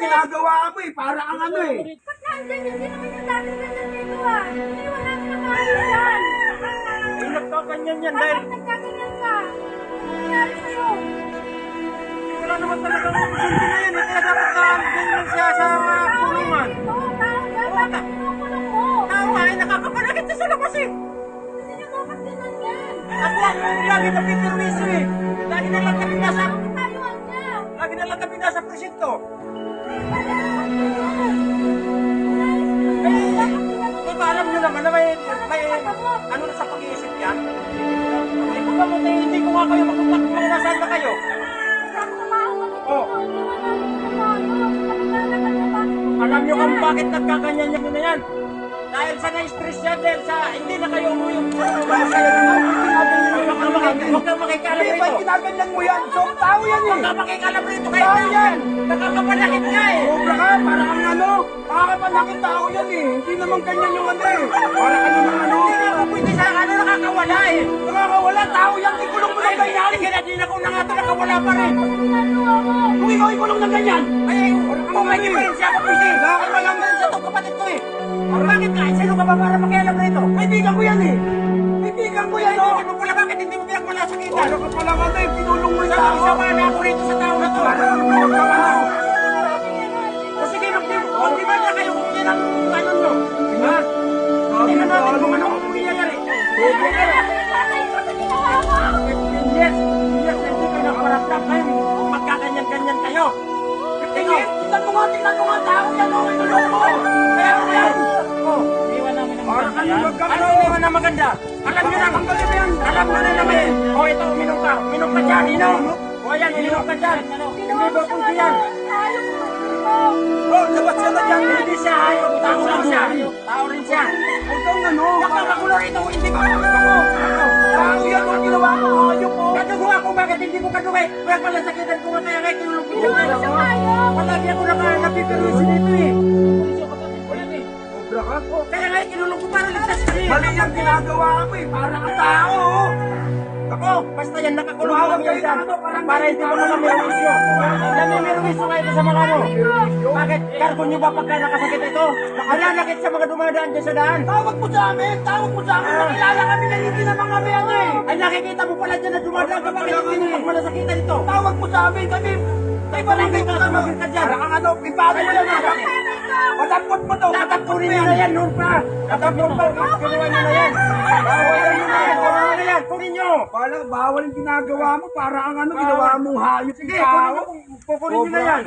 ginagawa mo eh. Para kang ano eh. Ba't nandyan? Hindi naman yung dati ganyan dito ah. Hindi, wala naman nakakalitan. Eh, nagkaganyan yan dahil Bakit nagkaganyan ka? Ano nangyari sa'yo? wala naman talagang magsundi na yan. Kaya dapat ka ganyan siya sa kulungan. Ito, tao ka. Bakit pinukulong mo? Tao ay nakakapanakit siya sa labas eh. Hindi niyo dapat ginanyan. Ako ang lagi na pinirwiso eh. Lagi na lang kami nasa, Tayuan niya. lagi na lang kami nasa presinto. Eh, alam nyo naman na may ano na sa pag-iisip yan. Eh, kung gamot eh, hindi ko nga kayo makumpag kung nasaan na kayo. Oh. Alam nyo kung bakit nagkaganyan yan na yan? Dahil sa na-stress yan, dahil sa hindi na kayo umuyong huwag kang makikalam Hindi rito. ba ginaganyan mo yan? So, tao yan Huwag eh. kang makikalam rito kahit Tao yan. nakakapanakit nga eh. Sobra ka, para kang ano. Nakakapanakit tao yan eh. Hindi naman ganyan yung ano eh. Para ka naman ano. Hindi na ako pwede sa ano nakakawala eh. Nakakawala, tao yan. Ikulong mo ng ganyan. Sige na, di na ko na nga ito nakawala pa rin. Kung ikaw ikulong ng ganyan. Ay, kung may diferensya ako pwede. Ay, walang diferensya ito kapatid ko eh. Bakit ka? Sino ka ba para makialam rito? Kaibigan ko yan eh. Kaibigan ko yan oh. Ano pala bakit hindi mo pinagmala sa kita? Ano ka pala ano eh. Pinulong mo yung tao. Sama na ako rito sa tao na to. Ano? O sige, di ba na kayo kung yan ang ano nyo? Ha? Hindi na natin kung ano ang nangyayari. Yes, hindi kayo nakaparaptap ngayon. Magkaganyan-ganyan kayo. Tingnan mo nga, tao yan oh. Pinulong mo. Kaya mo yan. Oh, iwan namin ang maganda yan. Ano iwan na maganda? Alam nyo naman. Alam nyo na naman. O ito, uminom ka. Uminom ka dyan, inom. O yan, inom ka dyan. Hindi ba kung yan? Oh, dapat siya na dyan. Hindi siya hayop. Tao lang siya. Tao rin siya. Huwag kang ano. Nakakagulo rito. Hindi ba ako? Tao yan oh. Ginawa mo. Ayop oh. Kadugo ako. Bakit hindi mo kadugo? Kaya pala sakitan ko nga kaya kaya kinulong ko. Palagi ako napipirusin dito eh. Sobra ka. Kaya nga kinulong ko para ligtas ka eh. Mali yung ginagawa mo eh. Para ka tao oh. Ako, basta yan nakakulong lang yan dyan. Para hindi mo naman meruwisyo. Namimeruwisyo kayo sa mga ano. Bakit? Kargo nyo ba pagka nakasakit ito? Nakananakit sa mga dumadaan dyan sa daan. Tawag mo sa amin. Tawag mo sa amin. Makilala kami na hindi naman kami ano eh. Ay nakikita mo pala dyan na dumadaan ka. Bakit hindi mo pagmalasakitan ito? Tawag mo sa amin kami. Ay barangay ka tumagin ka dyan. Para kang ano. Ipago mo lang ako. Patapot mo to. Tatapturin nyo na yan, noon pa. Tatapturin pa. Kinuha nyo na yan. Bawalan nyo na yan. Bawalan na yan. Kunin nyo. Bawal yung ginagawa mo. Para kang ano. Ginawa mong hayop. Sige, kunin nyo. Kukunin nyo na yan.